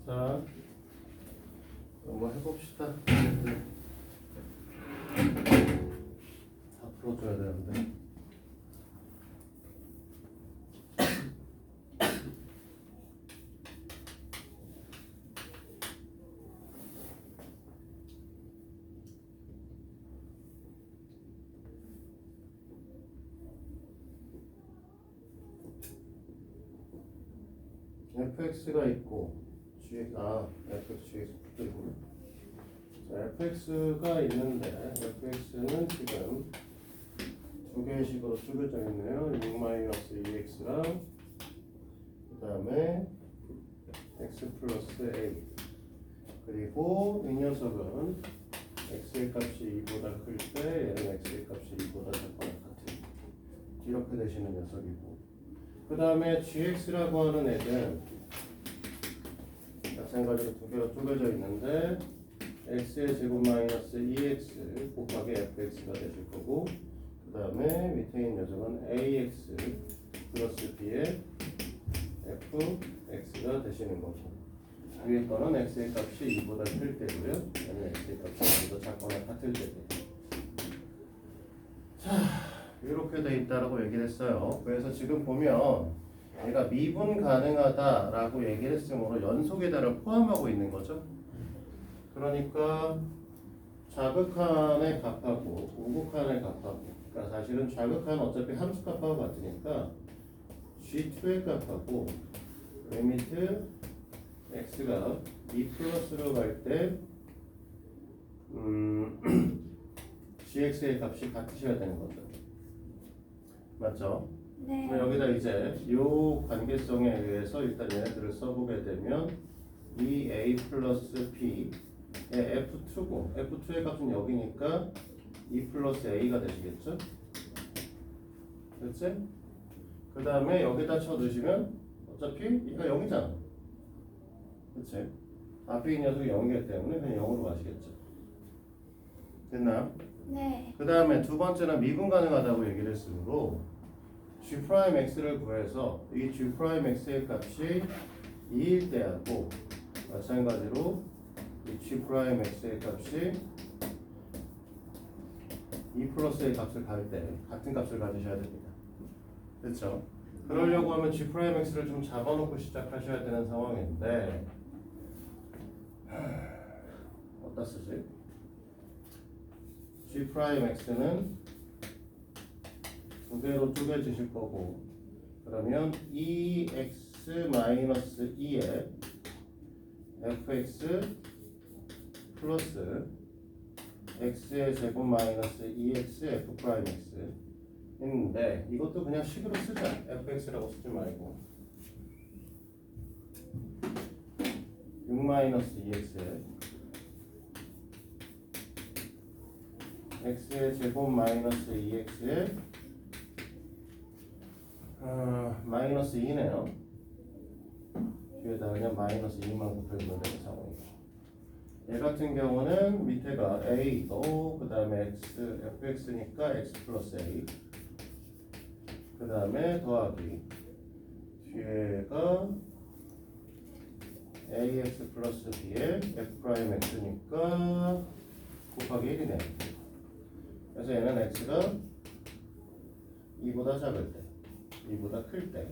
자, 한번 해봅시다. 다 풀어줘야 되는데. fx가 있고 fx, gx도 있고. 자, fx가 있는데 fx는 지금 두 개의 식으로 쪼개져 있네요. 6-2x랑 그 다음에 x 플러스 a, 그리고 이 녀석은 x의 값이 2보다 클 때 얘는 x의 값이 2보다 작거나 같은, 이렇게 되시는 녀석이고, 그 다음에 gx라고 하는 애는 마찬가지로 두 개로 쪼개져 있는데 x의 제곱 마이너스 2x 곱하기 fx가 되실 거고, 그 다음에 밑에 있는 녀석은 ax 플러스 b의 fx가 되시는 거고, 위에 거는 x의 값이 2보다 클 때고요, 얘는 x의 값이 2보다 작거나 같을 때고요. 자, 이렇게 돼 있다라고 얘기를 했어요. 그래서 지금 보면 얘가 미분 가능하다라고 얘기를 했으므로 연속에다를 포함하고 있는 거죠. 그러니까 좌극한의 값하고 우극한의 값하고, 그러니까 사실은 좌극한은 어차피 함수값하고 같으니까 g2의 값하고 리미트 x가 2 플러스로 갈 때 gx의 값이 같으셔야 되는 거죠. 맞죠? 네. 여기다 이제 이 관계성에 의해서 일단 얘네들을 써보게 되면 이 a 플러스 b의 f2고, f2의 값은 여기니까 2 플러스 a가 되시겠죠? 그렇지? 그 다음에 여기다 쳐 넣으시면 어차피 이가 0이잖아. 그렇지? 앞에 이 녀석이 0이기 때문에 그냥 0으로 가시겠죠. 됐나? 네. 그 다음에 두 번째는 미분 가능하다고 얘기를 했으므로 g'x를 구해서 이 g'x의 값이 2일 때하고 마찬가지로 이 g'x의 값이 2 플러스의 값을 가질 때 같은 값을 가지셔야 됩니다. 그렇죠? 그러려고 하면 g'x를 좀 잡아놓고 시작하셔야 되는 상황인데 어디다 쓰지? g'x는 두 개로 쪼개주실 거고, 그러면 2x-2에 fx 플러스 x의 제곱 마이너스 2x f'x 있는데, 이것도 그냥 식으로 쓰자. fx라고 쓰지 말고 6-2x에 x의 제곱 마이너스 2x에 마이너스 2네요. 뒤에다 그냥 마이너스 2만 곱해주면 되는 상황이고, 얘 같은 경우는 밑에가 a고 그 다음에 x, fx니까 x 플러스 a, 그 다음에 더하기 뒤에가 ax 플러스 b의 f'x니까 곱하기 1이네. 그래서 얘는 x가 2보다 작을 때, 2보다 클 때,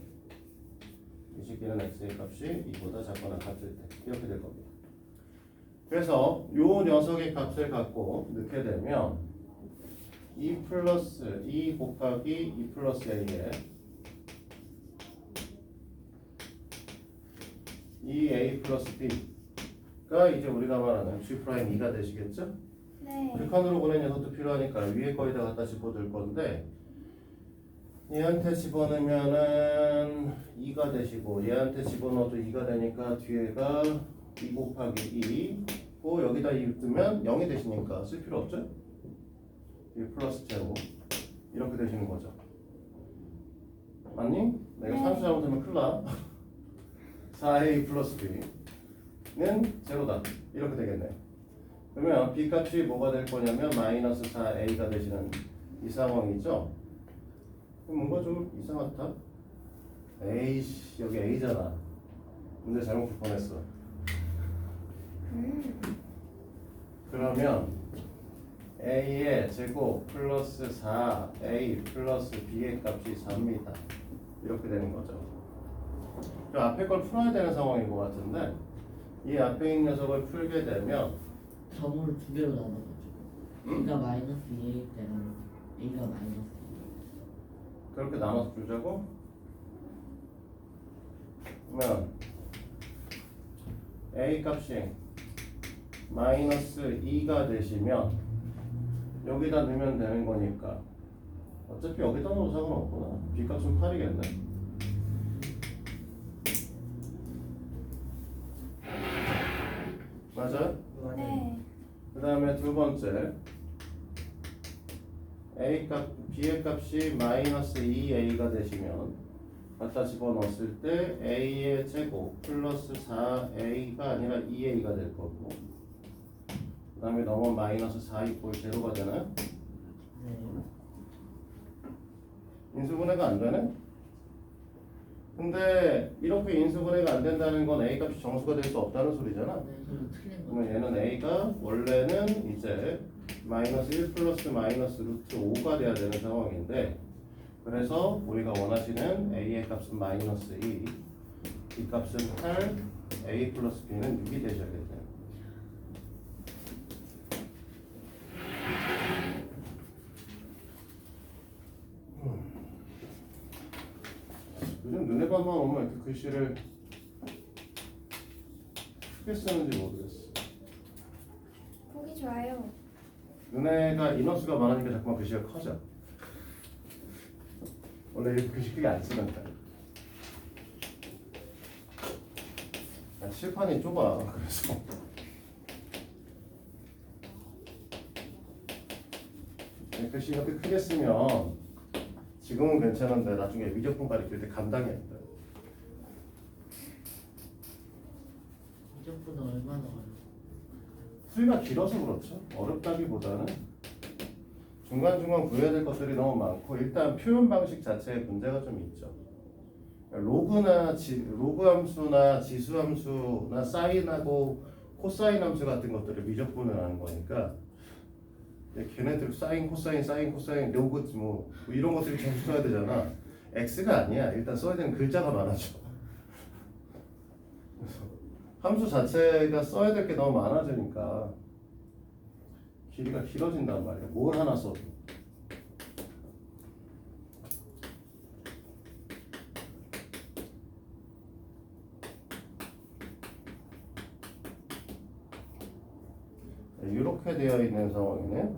이 식기는 x의 값이 2보다 작거나 같을 때, 이렇게 될 겁니다. 그래서 요 녀석의 값을 갖고 넣게 되면 2 플러스 2 곱하기 2 플러스 a에 2a 플러스 b가 이제 우리가 말하는 g'2가 되시겠죠? 네. 극한으로 보낸 녀석도 필요하니까 위에 거에다 갖다 집어넣을 건데, 얘한테 집어넣으면은 2가 되시고 얘한테 집어넣어도 2가 되니까 뒤에가 2 곱하기 2고 여기다 2 뜨면 0이 되시니까 쓸 필요 없죠? 2 플러스 제로 이렇게 되시는 거죠. 맞니? 내가 네. 산수 잘못하면 큰일 나. 4a 플러스 b는 제로다. 이렇게 되겠네. 그러면 b 값이 뭐가 될 거냐면 마이너스 4a가 되시는 이 상황이죠. 뭔가 좀 이상하다. 에이씨, 여기 a잖아. 근데 잘못 볼 뻔했어. 그러면 a의 제곱 플러스 4a 플러스 b의 값이 4입니다. 이렇게 되는 거죠. 그 앞에 걸 풀어야 되는 상황인 것 같은데 이 앞에 있는 녀석을 풀게 되면 점을 두 개로 나눠가지고 A가 마이너스 2일 때는 A가 마이너스 2. 그렇게 나눠서 풀자고? 그러면 a 값이 마이너스 2가 되시면 여기다 넣으면 되는 거니까 어차피 여기다 넣어도 상관없구나. b 값은 8이겠네. 맞아요? 네. 그 다음에 두 번째 a 값, b의 값이 마이너스 2a가 되시면 갖다 집어넣었을 때 a의 제곱 플러스 4a가 아니라 2a가 될 거고 그 다음에 넘어 마이너스 4 이꼴 제로가 되나요? 네. 인수분해가 안 되네? 근데 이렇게 인수분해가 안 된다는 건 a 값이 정수가 될 수 없다는 소리잖아. 네, 그럼 틀린 거. 그러면 얘는 a가 원래는 이제 마이너스 1 플러스 마이너스 루트 5가 돼야 되는 상황인데 그래서 우리가 원하시는 a의 값은 마이너스 2, b 값은 8, a 플러스 b는 6이 되셔야겠네요. 요즘 눈에 밤만 오면 이렇게 글씨를 크게 쓰는지 모르겠어. 보기 좋아요. 눈에가 인원수가 많으니까 자꾸만 글씨가 커져. 원래 이렇게 글씨 크게 안 쓰는데. 칠판이 좁아. 그래서 글씨 이렇게 크게 쓰면 지금은 괜찮은데 나중에 미적분 가리킬 때 감당이 안 돼. 미적분은 얼마나 어려워? 수위가 길어서 그렇죠. 어렵다기보다는 중간중간 구해야 될 것들이 너무 많고 일단 표현 방식 자체에 문제가 좀 있죠. 로그 함수나 지수 함수나 사인하고 코사인 함수 같은 것들을 미적분을 하는 거니까 걔네들 사인, 코사인, 로그 뭐 이런 것들이 계속 써야 되잖아. x가 아니야. 일단 써야 되는 글자가 많아져. 그래서 함수 자체가 써야 될 게 너무 많아지니까 길이가 길어진단 말이야. 뭘 하나 써도. 이렇게 되어 있는 상황이네.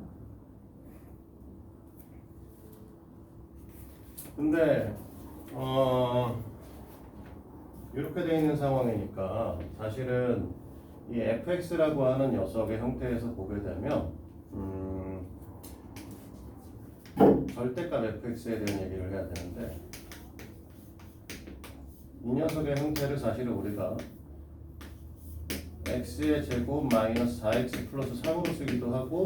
근데 이렇게 되어 있는 상황이니까 사실은 이 fx라고 하는 녀석의 형태에서 보게 되면 절대값 fx에 대한 얘기를 해야 되는데 이 녀석의 형태를 사실은 우리가 x의 제곱 마이너스 4x 플러스 3으로 쓰기도 하고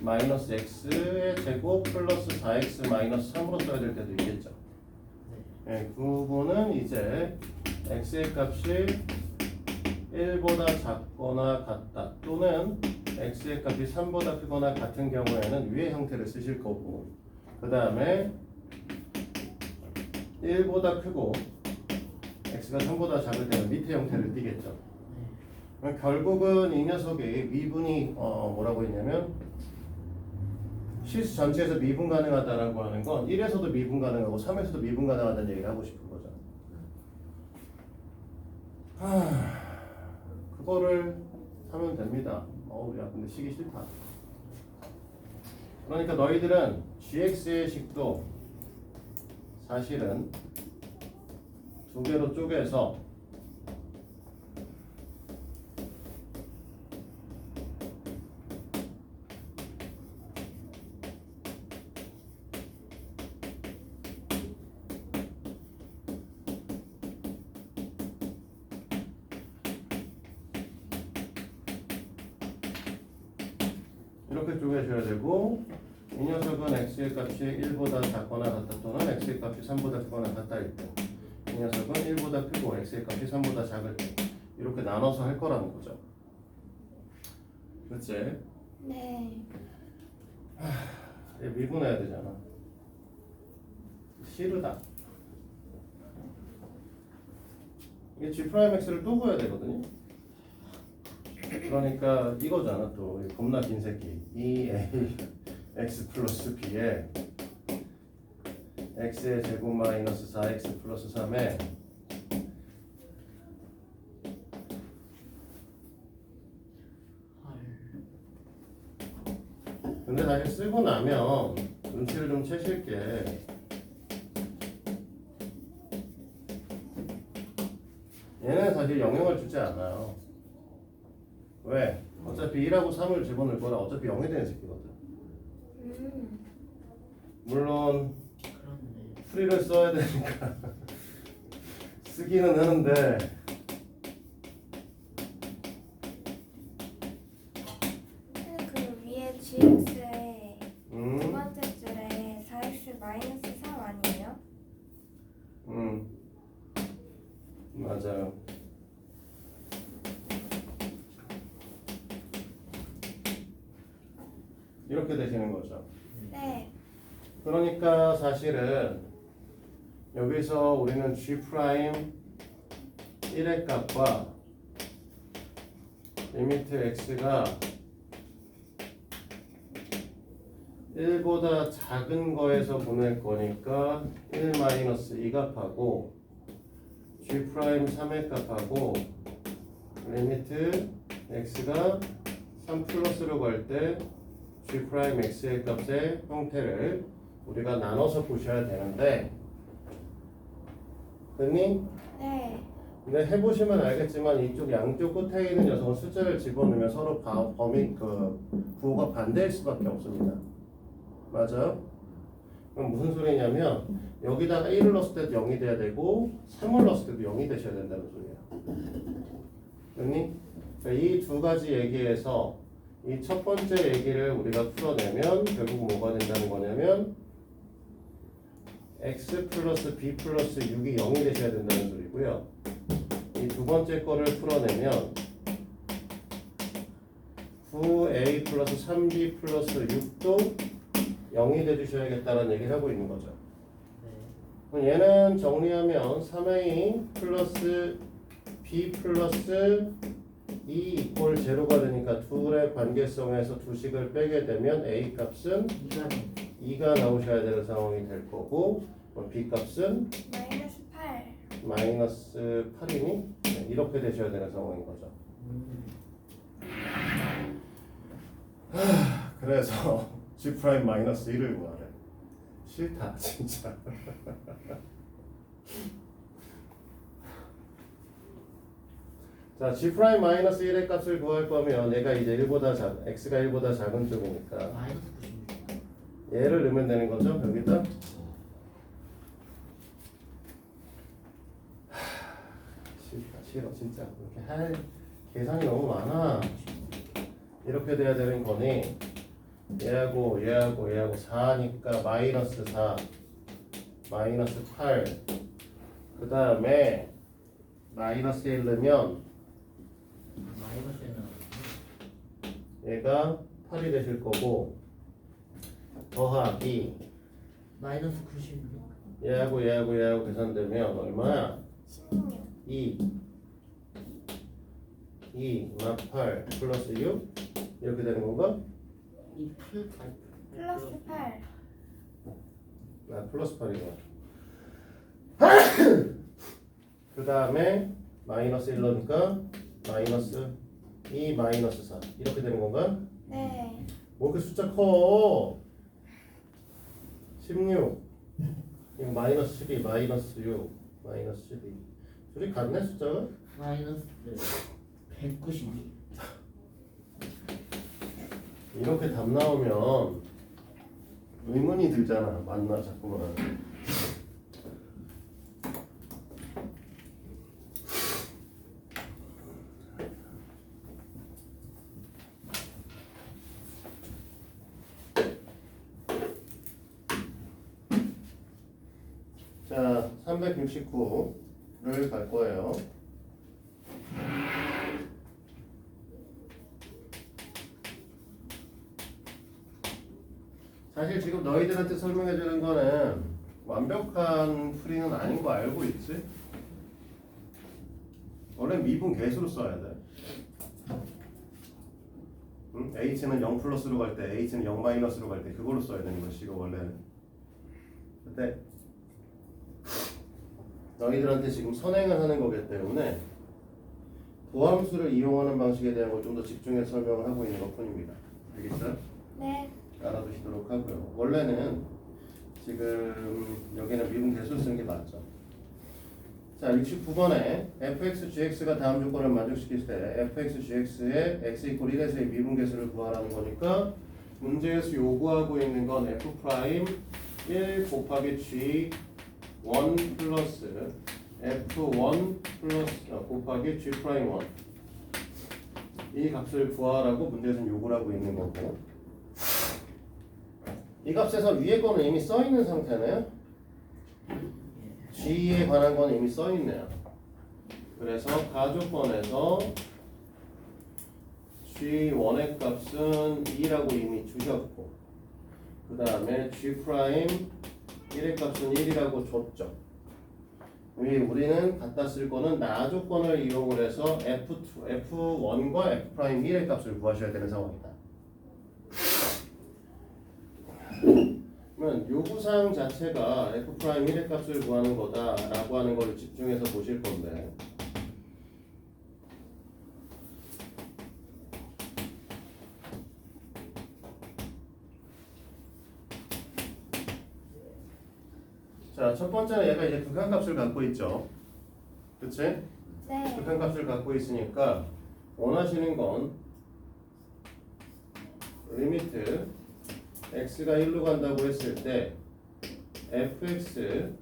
마이너스 x의 제곱 플러스 4x 마이너스 3으로 써야 될 때도 있겠죠. 네, 그 부분은 이제 x의 값이 1보다 작거나 같다 또는 x의 값이 3보다 크거나 같은 경우에는 위의 형태를 쓰실 거고 그 다음에 1보다 크고 x가 3보다 작을 때는 밑에 형태를 띠겠죠. 결국은 이 녀석이 미분이 뭐라고 했냐면 실수 전체에서 미분 가능하다라고 하는 건 1에서도 미분 가능하고 3에서도 미분 가능하다는 얘기를 하고 싶은 거죠. 그거를 하면 됩니다. 야 근데 시기 싫다. 그러니까 너희들은 gx의 식도 사실은 두 개로 쪼개서 이렇게 쪼개셔야 되고 이 녀석은 x의 값이 1보다 작거나 같다 또는 x의 값이 3보다 크거나 같다일 때 이 녀석은 1보다 크고 x의 값이 3보다 작을 때 이렇게 나눠서 할 거라는 거죠. 그치? 네. 얘 미분해야 되잖아. 싫으다. 이게 G'X를 또 구해야 되거든요. 그러니까 이거잖아 또 겁나 긴 새끼 2A X 플러스 B에 X의 제곱 마이너스 4X 플러스 3에 근데 사실 쓰고 나면 눈치를 좀 채실게 얘는 사실 영향을 주지 않아요. 왜? 어차피 1하고 3을 집어넣을 거라 어차피 0이 되는 새끼거든. 물론 그런데 풀이를 써야 되니까 쓰기는 하는데 그 위에 GX에 두 음, 번째 줄에 4X 마이너스 3 아니에요? 맞아요. 이렇게 되시는 거죠. 네. 그러니까 사실은 여기서 우리는 G' 1의 값과 리미트 x가 1보다 작은 거에서 보낼 거니까 1-2 값하고 G' 3의 값하고 리미트 x가 3 플러스로 갈 때 G' x의 값의 형태를 우리가 나눠서 보셔야 되는데 됐니? 네. 근데 해보시면 알겠지만 이쪽 양쪽 끝에 있는 녀석은 숫자를 집어넣으면 서로 범위 부호가 반대일 수밖에 없습니다. 맞아요? 그럼 무슨 소리냐면 여기다가 1을 넣었을 때도 0이 돼야 되고 3을 넣었을 때도 0이 되셔야 된다는 소리야. 됐니? 이 두 가지 얘기에서 이 첫 번째 얘기를 우리가 풀어내면 결국 뭐가 된다는 거냐면 x 플러스 b 플러스 6이 0이 되셔야 된다는 소리고요. 이 두 번째 거를 풀어내면 9a 플러스 3b 플러스 6도 0이 돼주셔야겠다는 얘기를 하고 있는 거죠. 그럼 얘는 정리하면 3a 플러스 b 플러스 2 이꼴 제로가 되니까 둘의 관계성에서 두 식을 빼게 되면 a 값은 2가 나오셔야 되는 상황이 될 거고 b 값은 마이너스 8. 마이너스 8이니 네, 이렇게 되셔야 되는 상황인 거죠. 그래서 G' 마이너스 1을 구하래. 싫다 진짜. 자, G' 마이너스 1의 값을 구할 거면 얘가 이제 1보다 x가 1보다 작은 쪽이니까 마이너스 96. 얘를 넣으면 되는 거죠. 여기다 싫어 진짜 이렇게 할 계산이 너무 많아. 이렇게 돼야 되는 거니 얘하고 4니까 마이너스 4 마이너스 8 그 다음에 마이너스 1 넣으면 마이너스에는 얘가 8이 되실 거고 더하기 마이너스 96. 얘하고 계산되면 얼마야? 16. 2 8 플러스 6 이렇게 되는 건가? 이 풀 플러스 8. 아 플러스 8이구나. 그 다음에 마이너스 1 넣으니까 마이너스 2 마이너스 4 이렇게 되는 건가? 네. 뭐 이렇게 숫자 커? 16 이거 마이너스 12 마이너스 6 마이너스 12 둘이 같네 숫자가? 마이너스 192. 이렇게 답 나오면 의문이 들잖아. 맞나 자꾸만. 자, 369를 갈 거예요. 사실 지금 너희들한테 설명해 주는 거는 완벽한 풀이는 아닌 거 알고 있지? 원래 미분 계수로 써야 돼. 응? h는 0 플러스로 갈 때, h는 0 마이너스로 갈 때 그걸로 써야 되는 것이 이거 원래는. 근데 너희들한테 지금 선행을 하는 거기 때문에 도함수를 이용하는 방식에 대한 걸 좀 더 집중해서 설명을 하고 있는 것 뿐입니다. 알겠어요? 네. 알아두시도록 하고요. 원래는 지금 여기는 미분 계수를 쓰는 게 맞죠. 자, 69번에 fx, gx가 다음 조건을 만족시킬 때 fx, gx의 x 이퀄 1에서의 미분 계수를 구하라는 거니까 문제에서 요구하고 있는 건 f 프라임 1 곱하기 g 1 플러스 f1 플러스 곱하기 g 프라임 1 이 값을 구하라고 문제에서 요구를 하고 있는 거고, 이 값에서 위에 거는 이미 써 있는 상태네요. g에 관한 건 이미 써 있네요. 그래서 가조건에서 g1의 값은 2라고 이미 주셨고, 그 다음에 g 프라임 1의 값은 1이라고 줬죠. 우리는 갖다 쓸 거는 나 조건을 이용을 해서 f1과 f 프라임 1의 값을 구하셔야 되는 상황이다. 그러면 요구사항 자체가 f 프라임 1의 값을 구하는 거다라고 하는 걸 집중해서 보실 건데, 자, 첫 번째는 얘가 이제 극한값을 갖고 있죠. 그치? 네. 극한값을 갖고 있으니까 원하시는 건 리미트 x가 1로 간다고 했을 때 fx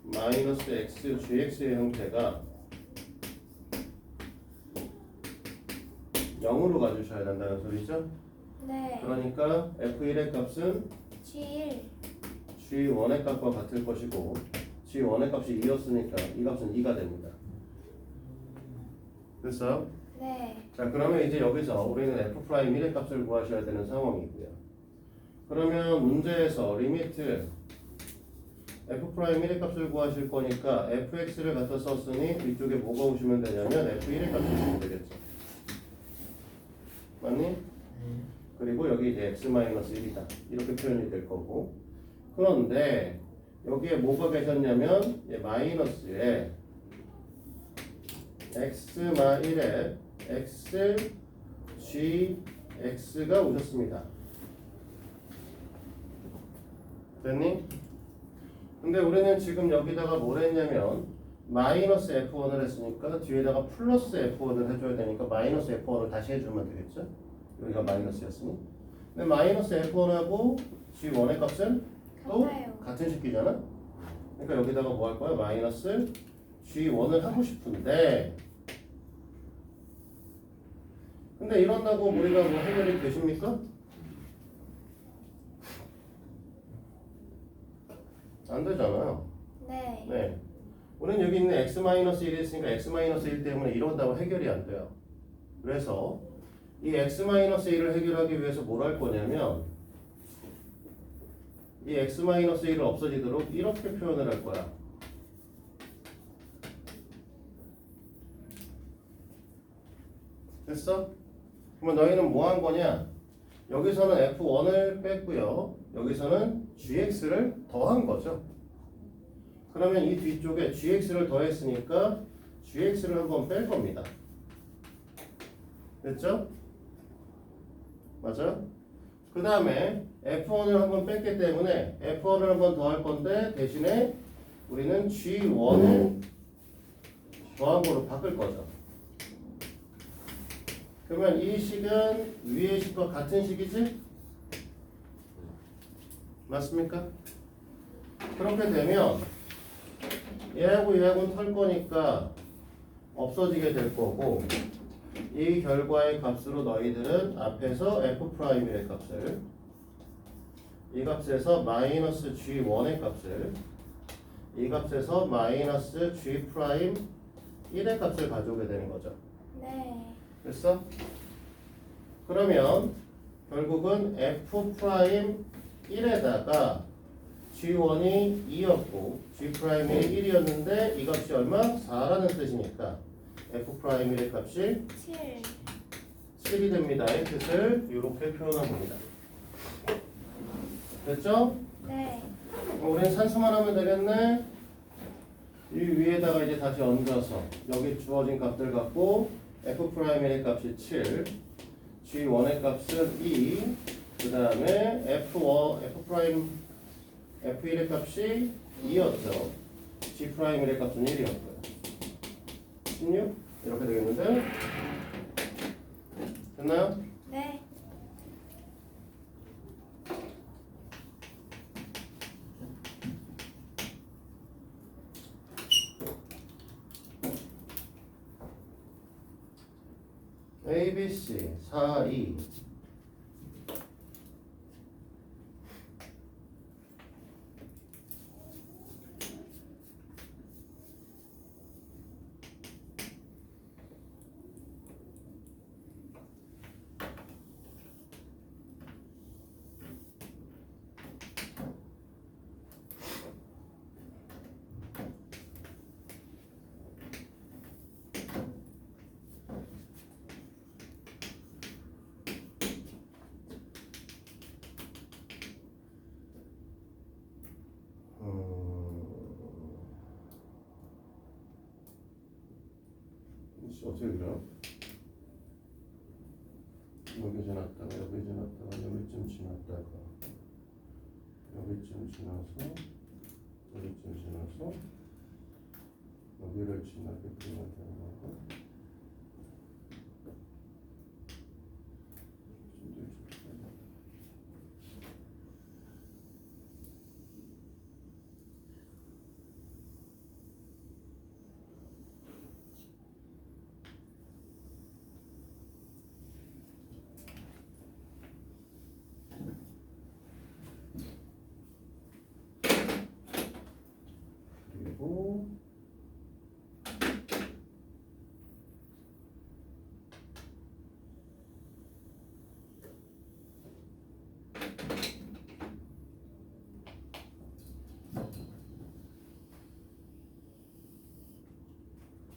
마이너스 x gx의 형태가 0으로 가주셔야 된다는 소리죠. 네. 그러니까 f1의 값은 G1. g1의 값과 같을 것이고, g1의 값이 2였으니까 이 값은 2가 됩니다. 됐어요? 네. 자, 그러면 이제 여기서 우리는 f 프라임 1의 값을 구하셔야 되는 상황이고요. 그러면 문제에서 리미트 f 프라임 1의 값을 구하실 거니까 fx를 갖다 썼으니 뒤쪽에 뭐가 오시면 되냐면 f1의 값을 주시면 되겠죠. 맞니? 네. 그리고 여기 이제 x-1이다 이렇게 표현이 될 거고, 그런데 여기에 뭐가 계셨냐면 마이너스에 x-1에 x g x가 오셨습니다. 됐니? 근데 우리는 지금 여기다가 뭘 했냐면 마이너스 f1을 했으니까 뒤에다가 플러스 f1을 해줘야 되니까 마이너스 f1을 다시 해주면 되겠죠? 여기가 마이너스였으니. 근데 마이너스 f1하고 g1의 값은 또 같아요. 같은 식이잖아? 그러니까 여기다가 뭐 할 거야? 마이너스 g1을 하고 싶은데, 근데 이런다고 우리가 뭐 해결이 되십니까? 안 되잖아요. 네. 네. 우리는 여기 있는 x-1이 있으니까 x-1 때문에 이런다고 해결이 안 돼요. 그래서 이 x-1을 해결하기 위해서 뭘 할 거냐면 이 x-1을 없어지도록 이렇게 표현을 할 거야. 됐어? 그러면 너희는 뭐 한 거냐? 여기서는 f1을 뺐고요. 여기서는 gx를 더한 거죠. 그러면 이 뒤쪽에 gx를 더했으니까 gx를 한번 뺄 겁니다. 됐죠? 맞아요? 그 다음에 f1을 한번 뺐기 때문에 f1을 한번 더 할 건데 대신에 우리는 g1을 더한 거로 바꿀 거죠. 그러면 이 식은 위의 식과 같은 식이지? 맞습니까? 그렇게 되면 얘하고 얘하고는 털 거니까 없어지게 될 거고, 이 결과의 값으로 너희들은 앞에서 f'1의 값을, 이 값에서 마이너스 g1의 값을, 이 값에서 마이너스 g'1의 값을 가져오게 되는 거죠. 네. 됐어? 그러면 결국은 f' 1에다가 G1이 2였고 G'이 1이었는데 이 값이 얼마? 4라는 뜻이니까 F'의 값이 7. 7이 됩니다. 의 뜻을 이렇게 표현합니다. 됐죠? 네. 우리는 산수만 하면 되겠네. 이 위에다가 이제 다시 얹어서 여기 주어진 값들 갖고 F'의 값이 7, G1의 값은 2, 그 다음에 F1의 값이 2였죠. G'의 값은 1이었고요. 16? 이렇게 되겠는데? 됐나요? 네. ABC 4, 2 어떻게 그래요? 여기 지났다가 여기 지났다가 여기쯤 지났다가 여기쯤 지나서 여기쯤 지나서 여기를 지나게 되면 되는 거고 그리고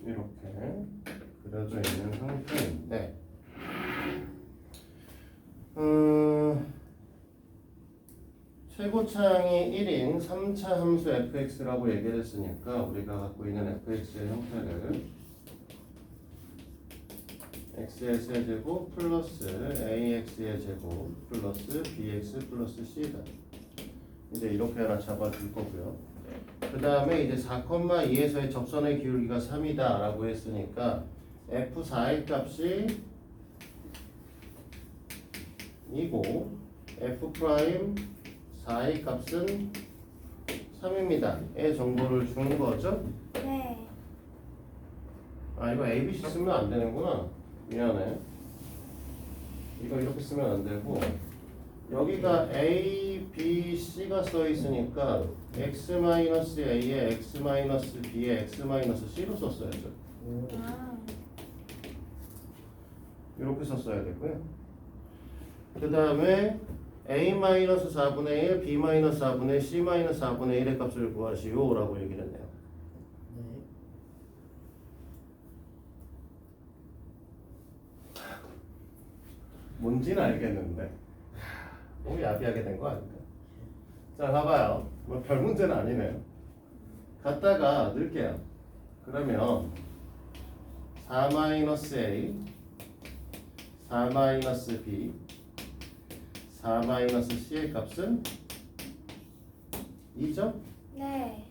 이렇게 그려져 있는 상태인데 최고차항이 1인 3차 함수 fx라고 얘기를 했으니까 우리가 갖고 있는 fx의 형태를 x의 세제곱 플러스 ax의 제곱 플러스 bx 플러스 c다. 이제 이렇게 하나 잡아줄 거고요. 그 다음에 이제 4,2에서의 접선의 기울기가 3이다 라고 했으니까 f4의 값이 2고 f'4의 값은 3입니다. 의 정보를 주는 거죠. 네. 아 이거 ABC 쓰면 안 되는구나. 미안해. 이거 이렇게 쓰면 안 되고 여기가 A, B, C가 써 있으니까 x-a에 x-b에 x-c로 썼어야죠. 아. 이렇게 썼어야 되고요. 그 다음에 a-4분의 1, b-4분의 1, c-4분의 1의 값을 구하시오 라고 얘기를 했네요. 네. 뭔지는 알겠는데 너무 야비하게 된 거 아닌가? 자 봐봐요. 뭐 별 문제는 아니네요. 갖다가 넣을게요. 그러면 4-a 4-b 4-c의 값은 2죠? 네.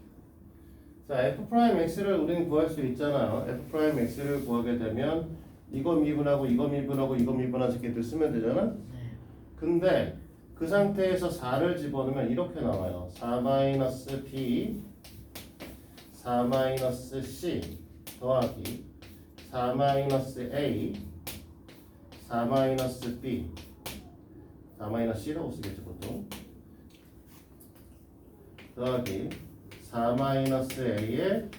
자 f'x를 우리는 구할 수 있잖아요. f'x를 구하게 되면 이거 미분하고 이거 미분하고 이거 미분한 새끼들 쓰면 되잖아? 네. 근데 그 상태에서 4를 집어넣으면 이렇게 나와요. 4-b 4-c 더하기 4-a 4-b 4-c라고 쓰겠죠 보통. 더하기 4-a에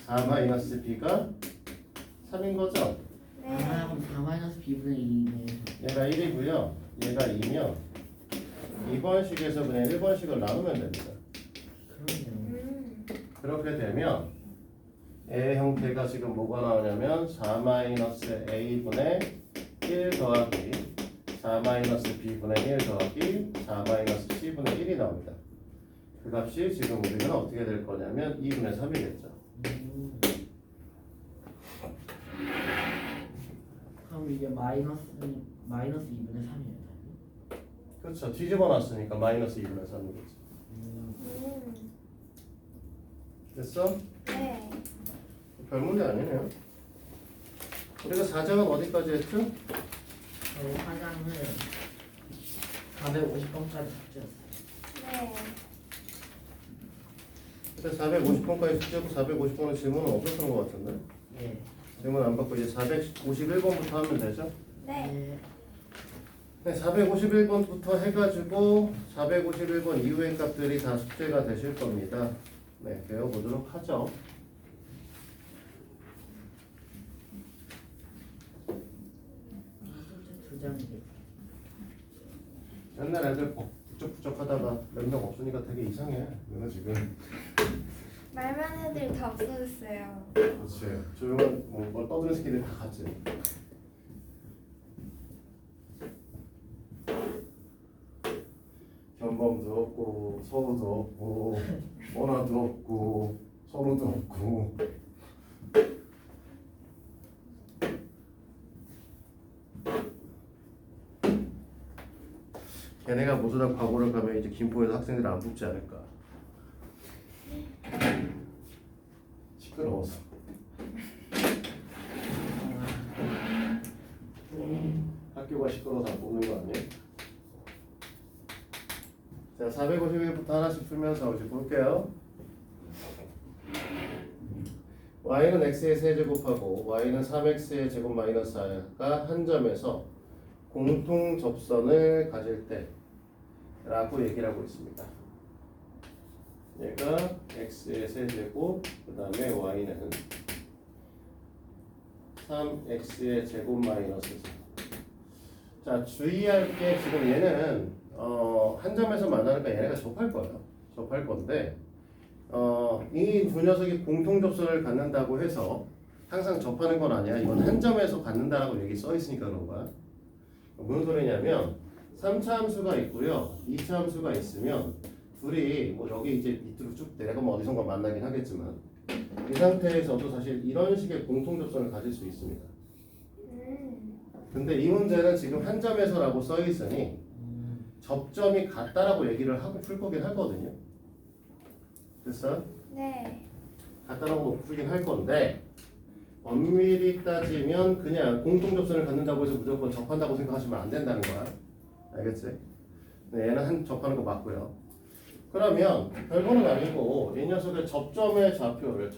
4-b가 3인 거죠? 네. 아 그럼 4-b분의 2네. 얘가 1이고요. 얘가 2면 2번식에서 그냥 1번식을 나누면 됩니다. 그러네요. 그렇게 되면 A 형태가 지금 뭐가 나오냐면 4-A분의 1 더하기 4-B분의 1 더하기 4-C분의 1이 나옵니다. 그 값이 지금 우리는 어떻게 될 거냐면 2분의 3이겠죠. 그럼 이게 마이너스 2분의 3이에요. 그렇죠. 뒤집어 놨으니까 마이너스 2분의 3이겠죠. 됐어? 네. 별 문제 아니네요. 우리가 4장은 어디까지 했죠? 저희 화장을 450번까지 숙제였어요. 네. 그때 450번까지 숙제하고 450번의 질문은 없었던 것 같은데? 예. 질문 안 받고 이제 451번부터 하면 되죠? 네. 네, 451번부터 해가지고 451번 이후의 값들이 다 숙제가 되실 겁니다. 네, 배워보도록 하죠. 숙제 2장이겠죠. 옛날 애들 북적북적 하다가 몇 명 없으니까 되게 이상해. 내가 지금. 말만 애들 다 없어졌어요. 그렇지. 조용한 뭐 떠드는 새끼들 다 갔지. 견범도 없고 서우도 없고 원화도 없고 서로도 없고. 걔네가 모두 다 과거를 가면 이제 김포에서 학생들 안 붙지 않을까. 시끄러워서. 학교가 시끄러워서 안 뽑는 거 아니에요? 자, 451부터 하나씩 풀면서 이제 볼게요. y는 x의 세제곱하고 y는 3x의 제곱 마이너스 4가 한 점에서 공통 접선을 가질 때 라고 얘기를 하고 있습니다. 얘가 x의 세제곱 그 다음에 y는 3x의 제곱 마이너스 4. 자, 주의할 게 지금 얘는 한 점에서 만나니까 얘네가 접할 거예요. 접할 건데 이 두 녀석이 공통 접선을 갖는다고 해서 항상 접하는 건 아니야. 이건 한 점에서 갖는다라고 여기 써 있으니까 그런 거야. 무슨 소리냐면 3차 함수가 있고요, 2차 함수가 있으면 둘이 뭐 여기 이제 밑으로 쭉 내려가면 어디선가 만나긴 하겠지만 이 상태에서도 사실 이런 식의 공통 접선을 가질 수 있습니다. 근데 이 문제는 지금 한 점에서라고 써 있으니 접점이 같다라고 얘기를 하고 풀 거긴 하거든요. 됐어? 네. 같다라고 풀긴 할 건데 엄밀히 따지면 그냥 공통 접선을 갖는다고 해서 무조건 접한다고 생각하시면 안 된다는 거야. 알겠지? 네, 얘는 접하는 거 맞고요. 그러면 별거는 아니고 이 녀석의 접점의 좌표를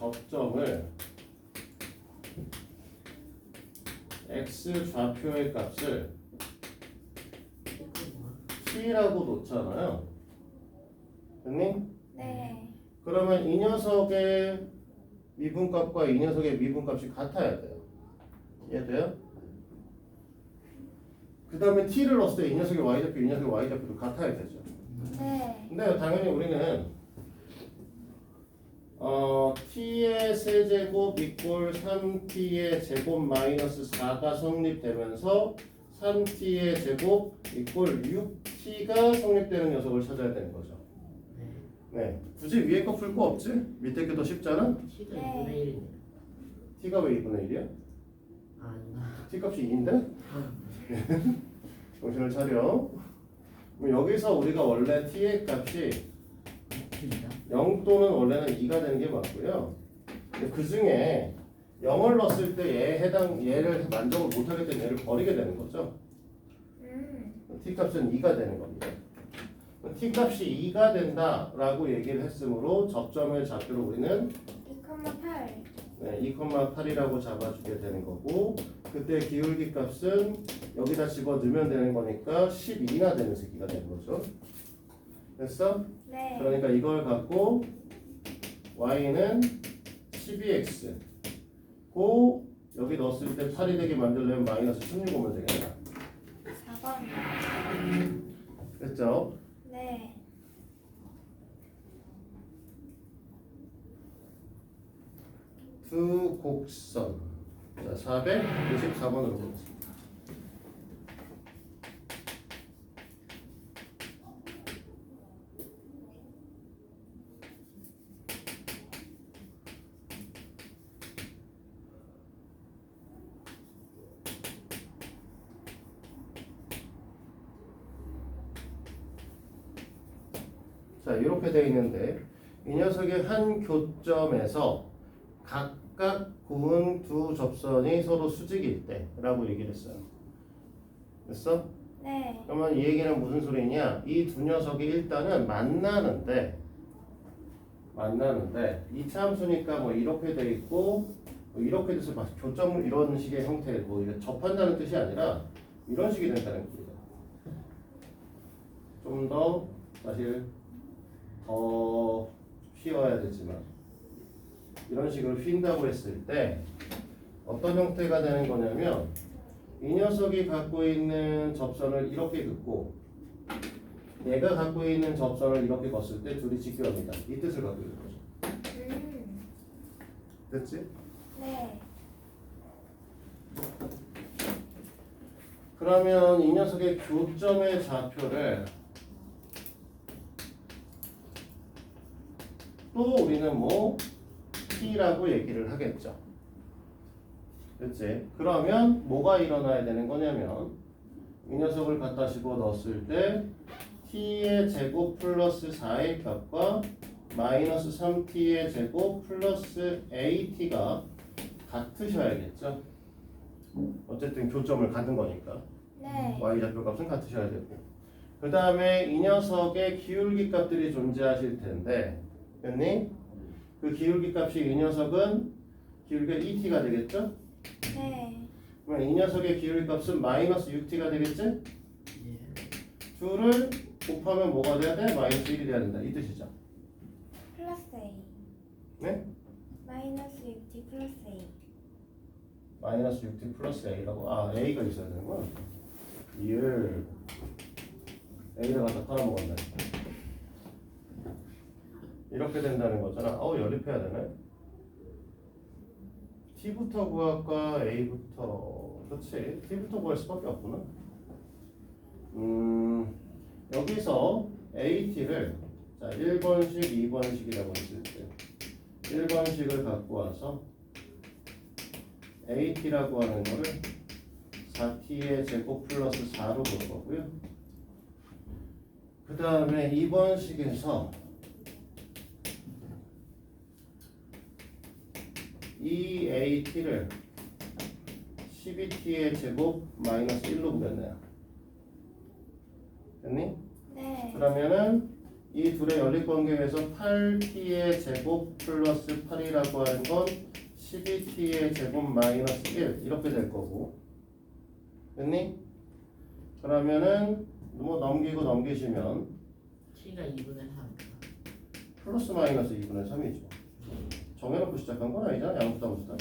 x 좌표의 값을 t라고 놓잖아요. 됐니? 네. 그러면 이 녀석의 미분값과 이 녀석의 미분값이 같아야 돼요. 이해돼요? 그 다음에 t를 넣었을 때 이 녀석의 y좌표, 이 녀석의 y좌표도 같아야 되죠. 네. 근데 당연히 우리는 t의 세제곱 이꼴 3t의 제곱 마이너스 4가 성립되면서 3t의 제곱 이꼴 6t가 성립되는 녀석을 찾아야 되는 거죠. 네, 굳이 위에 거 풀 거 없지? 밑에 게 더 쉽잖아? t가 네. 2분의 1이네요. t가 왜 2분의 1이야? 아닌가? t 값이 2인데? 정신을 차려. 그럼 여기서 우리가 원래 t의 값이 t입니다. 0 또는 원래는 2가 되는 게 맞고요. 근데 그 중에 0을 넣었을 때 얘를 만족을 못하게 되면 얘를 버리게 되는 거죠. t 값은 2가 되는 겁니다. t 값이 2가 된다라고 얘기를 했으므로 접점의 좌표로 우리는 2,8. 네, 2,8이라고 잡아주게 되는 거고, 그때 기울기 값은 여기다 집어 넣으면 되는 거니까 12나 되는 새끼가 되는 거죠. 됐어? 네. 그러니까 이걸 갖고 y는 12x 고 여기 넣었을 때 8이 되게 만들려면 마이너스 16 오면 되겠다. 4번. 됐죠? 네. 두 곡선. 자, 494번으로 보겠습니다. 자, 이렇게 되어 있는데 이 녀석의 한 교점에서 각각 고은 두 접선이 서로 수직일 때라고 얘기를 했어요. 됐어? 네. 그러면 이 얘기는 무슨 소리냐? 이 두 녀석이 일단은 만나는데 이차 함수니까 뭐 이렇게 돼 있고 뭐 이렇게 돼서 막 교점을 이런 식의 형태 뭐 이게 접한다는 뜻이 아니라 이런 식이 된다는 겁니다. 좀 더 사실 더 휘어야 되지만 이런 식으로 휜다고 했을 때 어떤 형태가 되는 거냐면 이 녀석이 갖고 있는 접선을 이렇게 긋고 얘가 갖고 있는 접선을 이렇게 걷을 때 둘이 직교합니다. 이 뜻을 갖고 있는 거죠. 됐지? 네. 그러면 이 녀석의 교점의 좌표를 또 우리는 뭐 T라고 얘기를 하겠죠. 그치? 그러면 뭐가 일어나야 되는 거냐면 이 녀석을 갖다 집어넣었을 때 T의 제곱 플러스 4의 값과 마이너스 3T의 제곱 플러스 AT가 같으셔야겠죠. 어쨌든 교점을 갖는 거니까 네. Y좌표 값은 같으셔야 되고 그 다음에 이 녀석의 기울기 값들이 존재하실 텐데 됐니? 그 기울기 값이 이 녀석은 기울기가 2t가 되겠죠? 네. 그러면 이 녀석의 기울기 값은 마이너스 6t가 되겠지? 예. 둘을 곱하면 뭐가 돼야 돼? 마이너스 1이 돼야 된다. 이 뜻이죠. 플러스 A. 네? 마이너스 6t 플러스 A. 마이너스 6t 플러스 a라고. 아, a가 있어야 되는구나. 2을 a를 갖다 팔아먹었네. 이렇게 된다는 거잖아. 연립해야 되네. t부터 구할까 a부터. 그렇지. t부터 구할 수밖에 없구나. 여기서 at를 자 1번식, 2번식이라고 했을 때 1번식을 갖고 와서 at라고 하는 거를 4t의 제곱 플러스 4로 볼 거고요. 그 다음에 2번식에서 이 at를 12t의 제곱 마이너스 1로 보겠네요. 됐니? 네. 그러면은 이 둘의 연립관계에서 8t의 제곱 플러스 8이라고 하는 건 12t의 제곱 마이너스 1 이렇게 될 거고 됐니? 그러면은 뭐 넘기고 넘기시면 T가 2분의 3. 플러스 마이너스 2분의 3이죠. 정해놓고 시작한 건 아니잖아. 양수다 수다.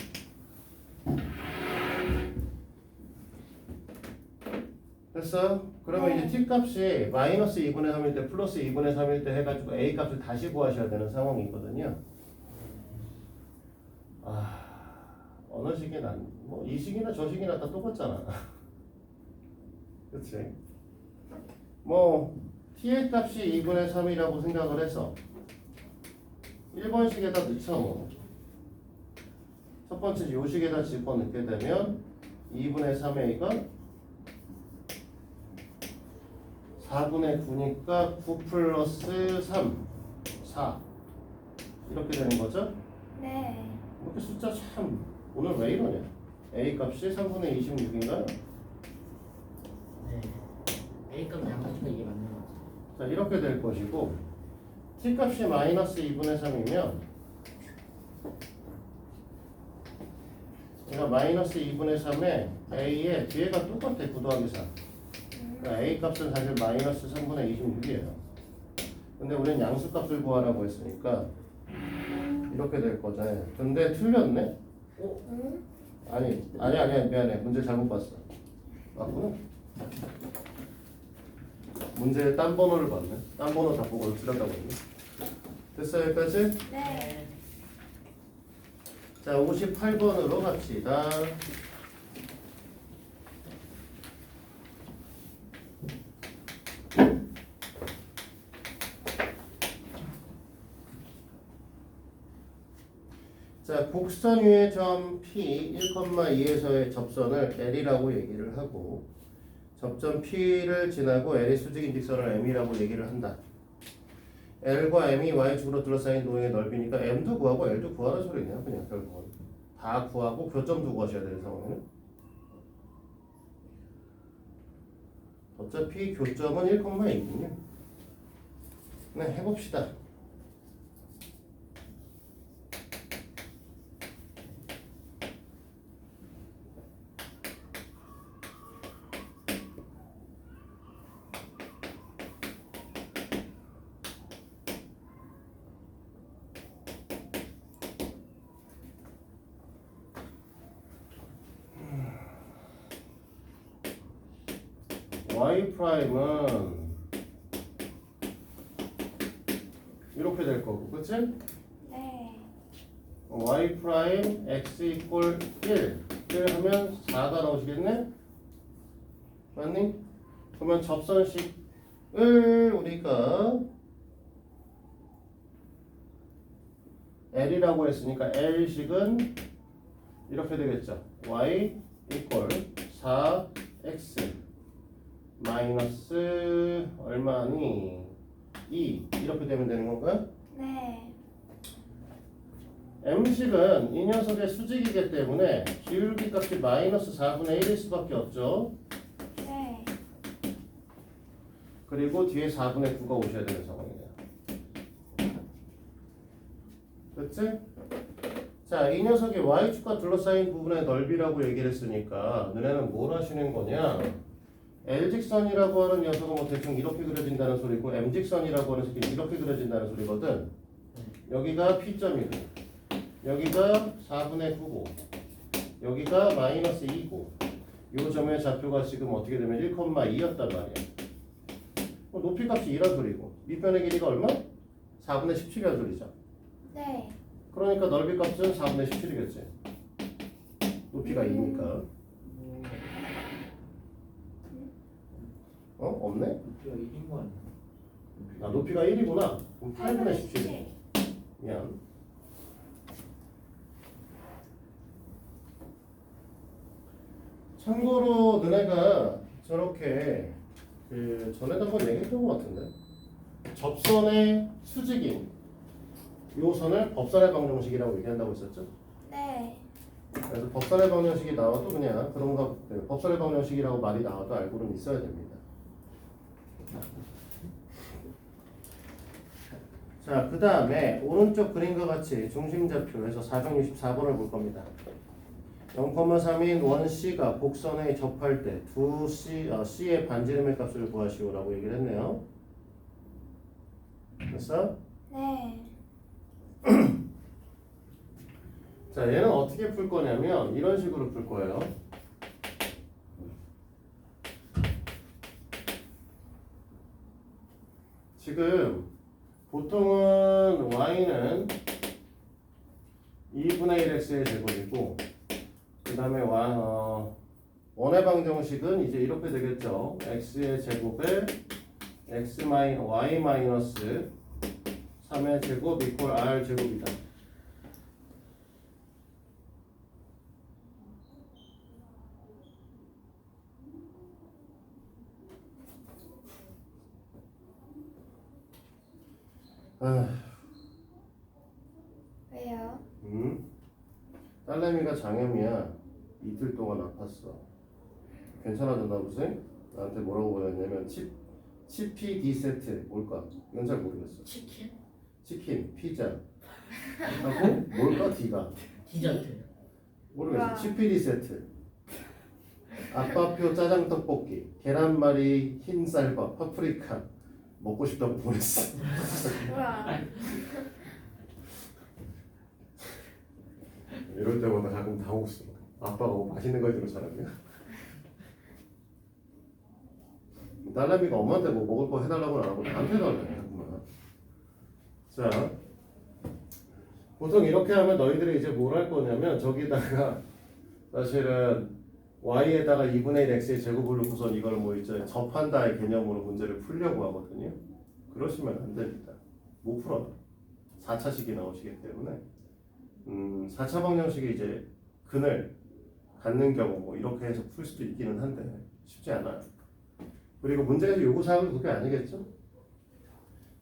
됐어? 그러면 네. 이제 t 값이 마이너스 2분의 3일 때 플러스 2분의 3일 때 해가지고 a 값을 다시 구하셔야 되는 상황이 있거든요. 어느 식이 뭐 이 식이나 저 식이나 다 똑같잖아. 그치? 뭐 t의 값이 2분의 3이라고 생각을 해서 1번식에다 넣자 뭐. 첫 번째 요식에다 집어넣게 되면 2분의 3a가 4분의 9니까 9 플러스 3, 4 이렇게 되는 거죠? 네. 이렇게 숫자 참 오늘 왜 이러냐? a 값이 3분의 26인가요? 네. A값 양수가 이게 맞는 거지. 자 이렇게 될 것이고 t 값이 마이너스 2분의 3이면 제가 마이너스 2분의 3에 a의 뒤에가 똑같아 9 더하기 4 그러니까 a 값은 사실 마이너스 3분의 26이에요. 근데 우리는 양수값을 구하라고 했으니까 이렇게 될 거잖아요. 근데 틀렸네? 응? 아니 미안해. 문제 잘못 봤어. 맞구나. 문제에 딴 번호를 봤네. 딴 번호 다 보고 틀렸다고 했네. 됐어요 여기까지? 네. 자 58번으로 갑시다. 자, 곡선 위의 점 P 1,2에서의 접선을 L이라고 얘기를 하고 접점 P를 지나고 L의 수직인 직선을 M이라고 얘기를 한다. L과 M이 Y축으로 둘러싸인 도형의 넓이니까 M도 구하고 L도 구하는 소리네요. 그냥 결국은 다 구하고 교점도 구하셔야 되는 상황이네. 어차피 교점은 1,2군요. 네, 해봅시다. y 프라임은 이렇게 될 거고, 그치? 네. y 프라임 x 이꼴 1 하면 4가 나오시겠네? 맞니? 그러면 접선식을 우리가 L이라고 했으니까 L식은 이렇게 되겠죠. y 이꼴 4x 마이너스 얼마니? 2 이렇게 되면 되는 건가요? 네. m식은 이 녀석의 수직이기 때문에 기울기 값이 마이너스 4분의 1일 수밖에 없죠. 네. 그리고 뒤에 4분의 9가 오셔야 되는 상황이네요. 그치? 자, 이 녀석의 y축과 둘러싸인 부분의 넓이라고 얘기를 했으니까 너네는 뭘 하시는 거냐? L직선이라고 하는 녀석은 뭐 대충 이렇게 그려진다는 소리고 M직선이라고 하는 녀석이 이렇게 그려진다는 소리거든. 여기가 P점이고 여기가 4분의 9고 여기가 마이너스 2고 이 점의 좌표가 지금 어떻게 되면 1,2였단 말이야. 높이 값이 2란 소리고 밑변의 길이가 얼마? 4분의 17이란 소리죠. 네. 그러니까 넓이 값은 4분의 17이겠지. 높이가 2니까. 없네? 높이가 1인 거 아니야? 아, 높이가 1이구나. 그럼 8분의 17. 17. 미안. 참고로 너네가 저렇게 전에도 한번 얘기했던 것 같은데 접선의 수직인 요 선을 법선의 방정식이라고 얘기한다고 했었죠? 네. 그래서 법선의 방정식이 나와도 그냥 그런가 법선의 방정식이라고 말이 나와도 알고는 있어야 됩니다. 자, 그 다음에 오른쪽 그림과 같이 중심좌표에서 464번을 볼 겁니다. 0,3인 원 C가 곡선에 접할 때 두 C의 반지름의 값을 구하시오라고 얘기를 했네요. 됐어? 네. 자, 얘는 어떻게 풀 거냐면 이런 식으로 풀 거예요. 지금 보통은 y는 2분의 1x의 제곱이고 그 다음에 원의 방정식은 이제 이렇게 되겠죠. x의 제곱에 y 마이너스 3의 제곱 이퀄 r 제곱이다. 왜요? 딸내미가 장염이야. 이틀 동안 아팠어. 괜찮아졌나 보세? 나한테 뭐라고 보냈냐면 치피 디세트 뭘까? 이건 잘 모르겠어. 치킨? 치킨, 피자 하고 뭘까? D가 디저트. 모르겠어. 와. 치피 디세트 아빠표 짜장 떡볶이 계란말이 흰쌀밥 파프리카 먹고 싶다고 보냈어. 우와. 이럴 때마다 가끔 당혹스러워. 아빠가 뭐 맛있는 거 해주는 사람이야. 딸내미가 엄마한테 뭐 먹을 거 해달라고는 안 하고 나한테 달래. 자, 보통 이렇게 하면 너희들이 이제 뭘 할 거냐면 저기다가 사실은 y에다가 2분의 1 x의 제곱을 놓고선 이걸 뭐 이제 접한다의 개념으로 문제를 풀려고 하거든요. 그러시면 안 됩니다. 못 풀어요. 4차식이 나오시기 때문에 4차 방정식이 이제 근을 갖는 경우 뭐 이렇게 해서 풀 수도 있기는 한데 쉽지 않아요. 그리고 문제에서 요구사항은 그게 아니겠죠?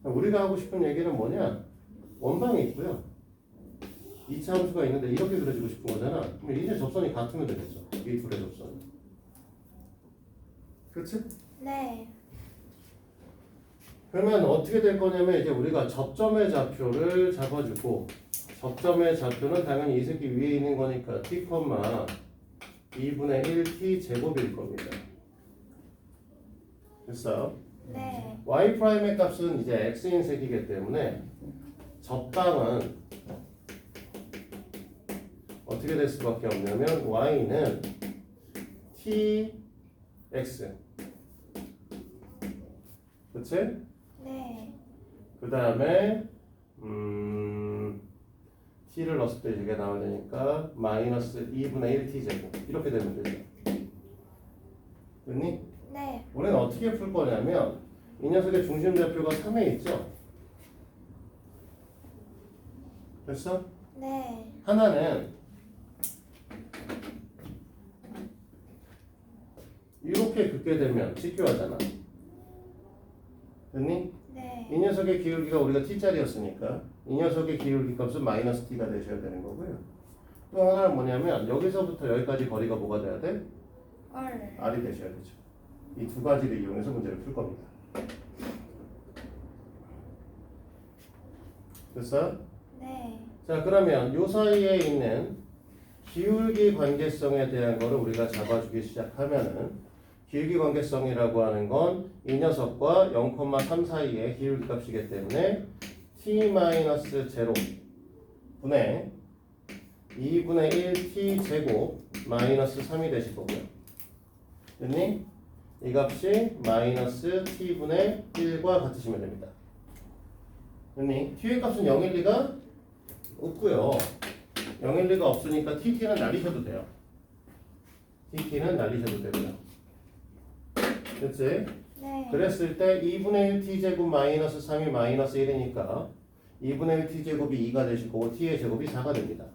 우리가 하고 싶은 얘기는 뭐냐? 원방이 있고요. 2차 함수가 있는데 이렇게 그려지고 싶은 거잖아. 그럼 이제 접선이 같으면 되겠죠. 이 둘의 접선이. 그렇지? 네. 그러면 어떻게 될 거냐면 이제 우리가 접점의 좌표를 잡아주고 접점의 좌표는 당연히 이 새끼 위에 있는 거니까 t, 2분의 1t 제곱일 겁니다. 됐어요? 네. y''의 값은 이제 x인 색이기 때문에 접방은 어떻게 될 수밖에 없냐면 y는 tx 그치? 네. 그 다음에 t를 넣었을 때 이게 나와야 되니까 마이너스 2분의 1t 제곱 이렇게 되면 되죠. 됐니? 네. 우리는 어떻게 풀 거냐면 이 녀석의 중심 좌표가 3에 있죠? 됐어? 네. 하나는 이렇게 긋게 되면 직교하잖아. 됐니? 네. 이 녀석의 기울기가 우리가 t짜리였으니까 이 녀석의 기울기 값은 마이너스 t가 되셔야 되는 거고요. 또 하나는 뭐냐면 여기서부터 여기까지 거리가 뭐가 돼야 돼? 얼. r이 되셔야 되죠. 이 두 가지를 이용해서 문제를 풀 겁니다. 됐어요? 네. 자, 그러면 요 사이에 있는 기울기 관계성에 대한 거를 우리가 잡아주기 시작하면은 기울기 관계성이라고 하는 건 이 녀석과 0,3 사이의 기울기 값이기 때문에 t-0 분의 2분의 1t 제곱 마이너스 3이 되실 거고요. 됐니? 이 값이 마이너스 t분의 1과 같으시면 됩니다. 됐니? t의 값은 0일 리가 없고요. 0일 리가 없으니까 tt는 날리셔도 돼요. tt는 날리셔도 되고요. 됐지? 네. 그랬을 때 2분의 1t 제곱 마이너스 3이 마이너스 1이니까 2분의 1t 제곱이 2가 되실 거고 t의 제곱이 4가 됩니다.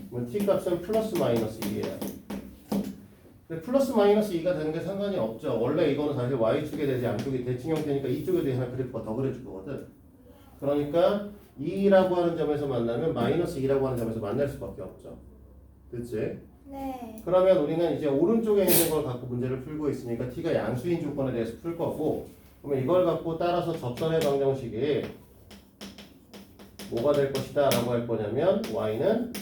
그러면 t 값은 플러스 마이너스 2예요. 근데 플러스 마이너스 2가 되는 게 상관이 없죠. 원래 이거는 사실 y축에 대지 양쪽이 대칭 형태니까 이쪽에도 하나 그래프가 더 그려줄 거거든. 그러니까 2라고 하는 점에서 만나면 마이너스 2라고 하는 점에서 만날 수밖에 없죠. 그치? 네. 그러면 우리는 이제 오른쪽에 있는 걸 갖고 문제를 풀고 있으니까 t가 양수인 조건에 대해서 풀 거고 그러면 이걸 갖고 따라서 접선의 방정식이 뭐가 될 것이다 라고 할 거냐면 y는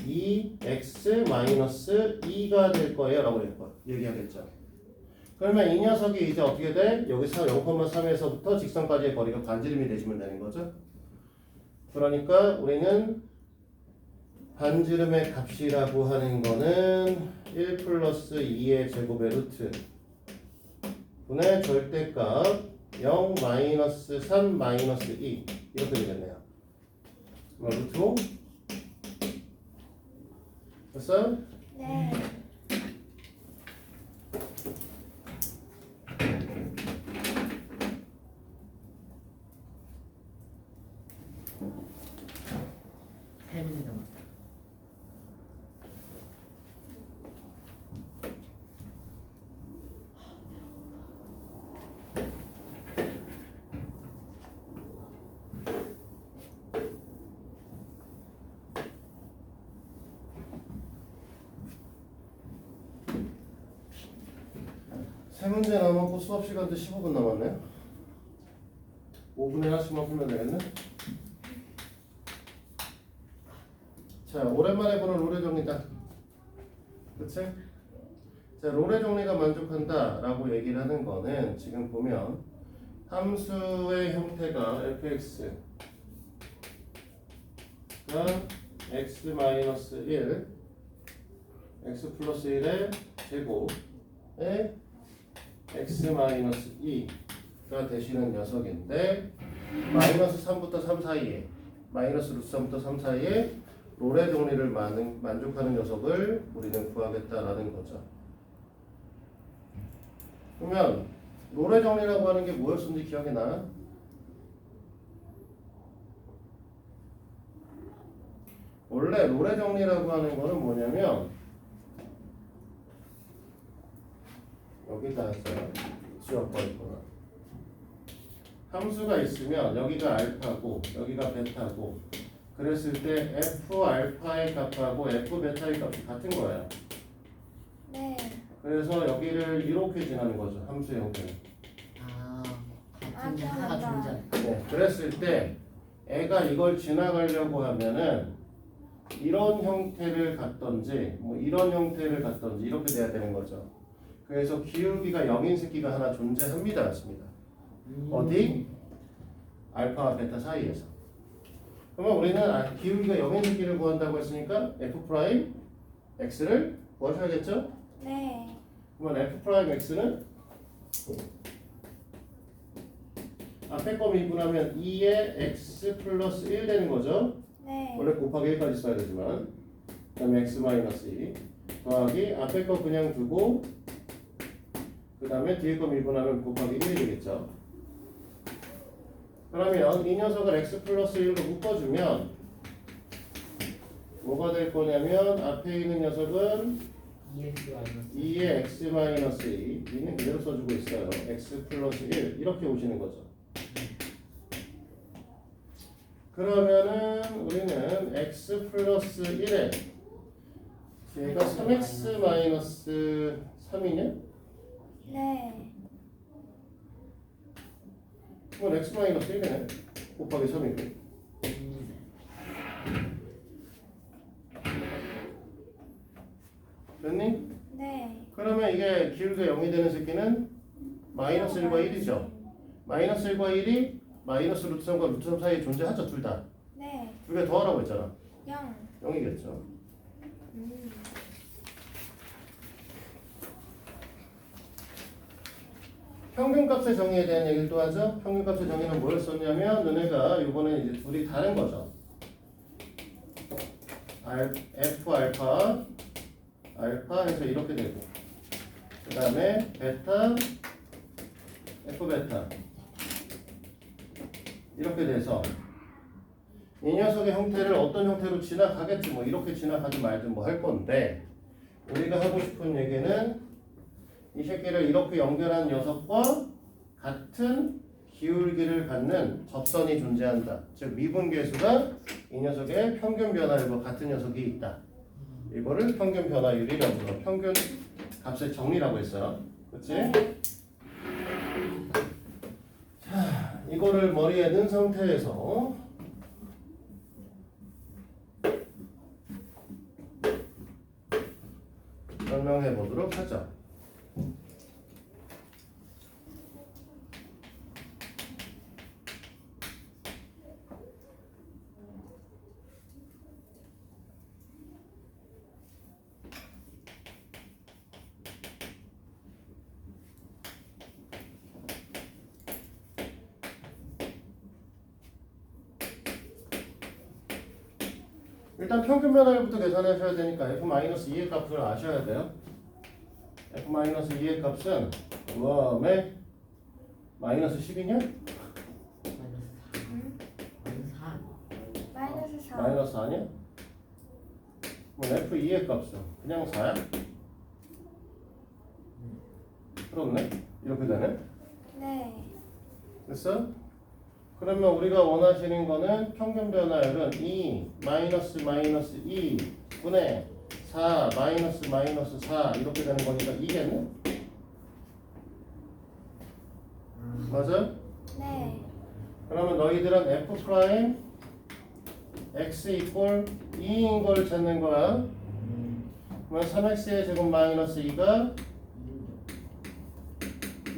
2x-2가 될 거예요 라고 얘기하겠죠. 그러면 이 녀석이 이제 어떻게 돼? 여기서 0,3에서부터 직선까지의 거리가 반지름이 되시면 되는 거죠. 그러니까 우리는 반지름의 값이라고 하는 거는 1 플러스 2의 제곱의 루트 분의 절대값 0 마이너스 3 마이너스 2 이렇게 되겠네요. 루트 5 됐어요? 네. 세 문제 남았다. 세 문제 남았고 수업 시간도 15분 남았네요. 5분에 하나씩만 풀면 되겠네. 자, 오랜만에 보는 롤의 정리다. 그치? 자, 롤의 정리가 만족한다 라고 얘기를 하는 거는 지금 보면 함수의 형태가 fx가 x-1 x 플러스 1의 제곱에 x-2가 되시는 녀석인데 마이너스 3부터 3 사이에 마이너스 루트 3부터 3 사이에 롤의 정리를 만족하는 녀석을 우리는 구하겠다라는 거죠. 그러면 롤의 정리라고 하는 게 뭐였는지 기억이 나? 원래 롤의 정리라고 하는 거는 뭐냐면 여기다 했어요. 지워버렸구나. 함수가 있으면 여기가 알파고 여기가 베타고 그랬을 때 f 알파의 값하고 f 베타의 값이 같은 거예요. 네. 그래서 여기를 이렇게 지나는 거죠. 함수의 형태는. 아, 같은 게 하나가 기억난다. 존재. 네, 그랬을 때 애가 이걸 지나가려고 하면은 이런 형태를 갖던지 뭐 이런 형태를 갖던지 이렇게 돼야 되는 거죠. 그래서 기울기가 0인 새끼가 하나 존재합니다. 맞습니다. 어디? 알파와 베타 사이에서. 그러면 우리는 기울기가 0인 새끼를 구한다고 했으니까 f 프라임 x를 구하셔야겠죠? 네. 그러면 f 프라임 x는 앞에 거 미분하면 2의 x 플러스 1 되는 거죠. 네. 원래 곱하기 1까지 써야 되지만 그 다음에 x 마이너스 2 더하기 앞에 거 그냥 두고 그 다음에 뒤에 거 미분하면 곱하기 1이 되겠죠. 그러면 이 녀석을 x 플러스 1로 묶어주면 뭐가 될 거냐면 앞에 있는 녀석은 2x 마이너스 2의 x 마이너스 2 있는 그대로 써주고 있어요. x 플러스 1 이렇게 오시는 거죠. 그러면은 우리는 x 플러스 1에 얘가 3x 마이너스 3이냐? 네. 그건 x 마이너스 1이네. 곱하기 3이고. 됐니? 네. 그러면 이게 기울기가 0이 되는 새끼는 마이너스 1과 1이죠. 마이너스 1과 1이 마이너스 루트 3과 루트 3 사이에 존재하죠. 둘 다. 네. 두 개 더하라고 했잖아. 0. 0이겠죠. 평균값의 정의에 대한 얘기를 또 하죠. 평균값의 정의는 뭘 썼냐면 너네가 이번에 이제 둘이 다른 거죠. f 알파 해서 이렇게 되고 그 다음에 베타 f 베타 이렇게 돼서 이 녀석의 형태를 어떤 형태로 지나가겠지 뭐 이렇게 지나가든 말든 뭐 할 건데 우리가 하고 싶은 얘기는 이 새끼를 이렇게 연결한 녀석과 같은 기울기를 갖는 접선이 존재한다. 즉 미분계수가 이 녀석의 평균 변화율과 같은 녀석이 있다. 이거를 평균 변화율이라고 해서 평균 값의 정리라고 했어요. 그렇지? 네. 자, 이거를 머리에 넣은 상태에서 설명해 보도록 하죠. 일단 평균 변화율부터 계산하셔야 되니까 f-2의 값을 아셔야 돼요. f-2의 값은 그다음에 마이너스 10이냐? 마이너스 4 마이너스 4. 마이너스 4냐? 그럼 f2의 값은 그냥 4야? 그렇네? 이렇게 되네? 네. 됐어? 그러면 우리가 원하시는 거는 평균 변화율은 2 마이너스 2 분의 4 마이너스 4 이렇게 되는 거니까 2겠네? 맞아? 네. 그러면 너희들은 f 프라임 x 이꼴 2인 걸 찾는 거야. 그러면 3x의 제곱 마이너스 2가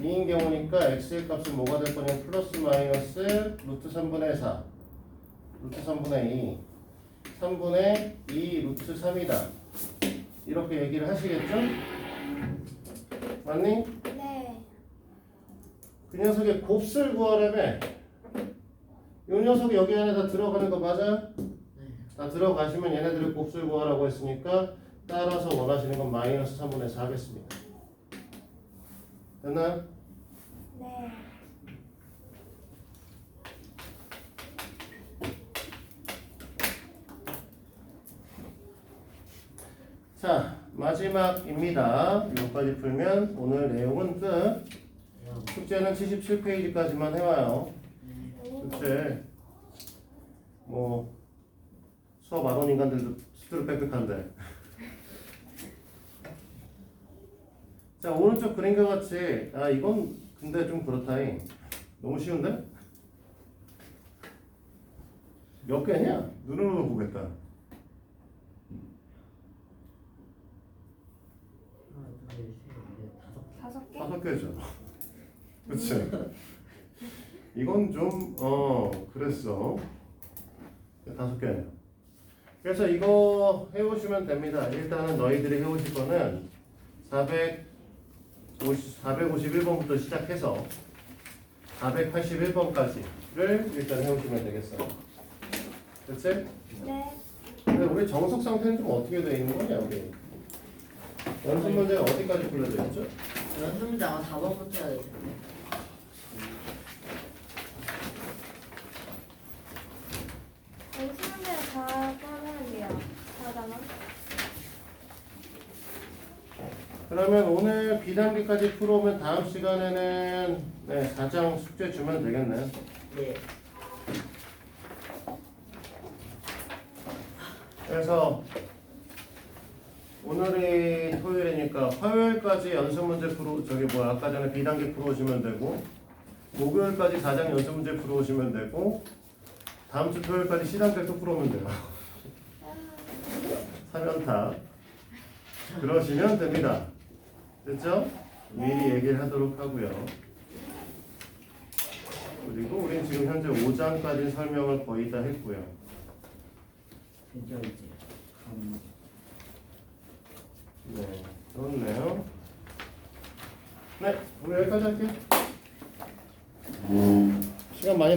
2인 경우니까 x의 값은 뭐가 될 거냐면 플러스 마이너스 루트 3분의 4 루트 3분의 2 3분의 2 루트 3이다 이렇게 얘기를 하시겠죠? 맞니? 네. 그 녀석의 곱슬 구하려면 이 녀석이 여기 안에 다 들어가는 거 맞아? 네. 다 들어가시면 얘네들을 곱슬 구하라고 했으니까 따라서 원하시는 건 마이너스 3분의 4 하겠습니다. 됐나요? 네. 자, 마지막입니다. 이거까지 풀면 오늘 내용은 끝. 숙제는 77페이지까지만 해와요. 숙제 뭐 수업 안 온 인간들도 스스로 빽빽한데. 자, 오른쪽 그림과 같이 이건 근데 좀 그렇다잉. 너무 쉬운데? 몇 개냐? 눈으로 보겠다. 하나, 둘, 셋, 넷, 다섯. 5개? 5개죠. 그치? 이건 좀 그랬어. 5개네요. 그래서 이거 해오시면 됩니다. 일단은 너희들이 해오실 거는 451번부터 시작해서 481번까지를 일단 해오시면 되겠어요. 그치? 네. 근데 우리 정석 상태는 좀 어떻게 되어 있는 거냐, 우리? 연습 문제가 어디까지 풀려져 있죠? 연습 문제 아마 4번부터 해야 될 텐데. 연습 문제 4번 하면 돼요. 4단원. 그러면 오늘 B단계까지 풀어오면 다음 시간에는 4장 숙제 주면 되겠네. 네. 그래서 오늘이 토요일이니까 화요일까지 연습 문제 아까 전에 B단계 풀어오시면 되고 목요일까지 4장 연습 문제 풀어오시면 되고 다음 주 토요일까지 C단계 또 풀어오면 돼요. 3연타 그러시면 됩니다. 됐죠? 미리 얘기를 하도록 하고요. 그리고 우린 지금 현재 5장까지 설명을 거의 다 했고요. 드디어 이제 네, 좋네요. 네, 오늘 여기까지 할게요. 시간 많이 남.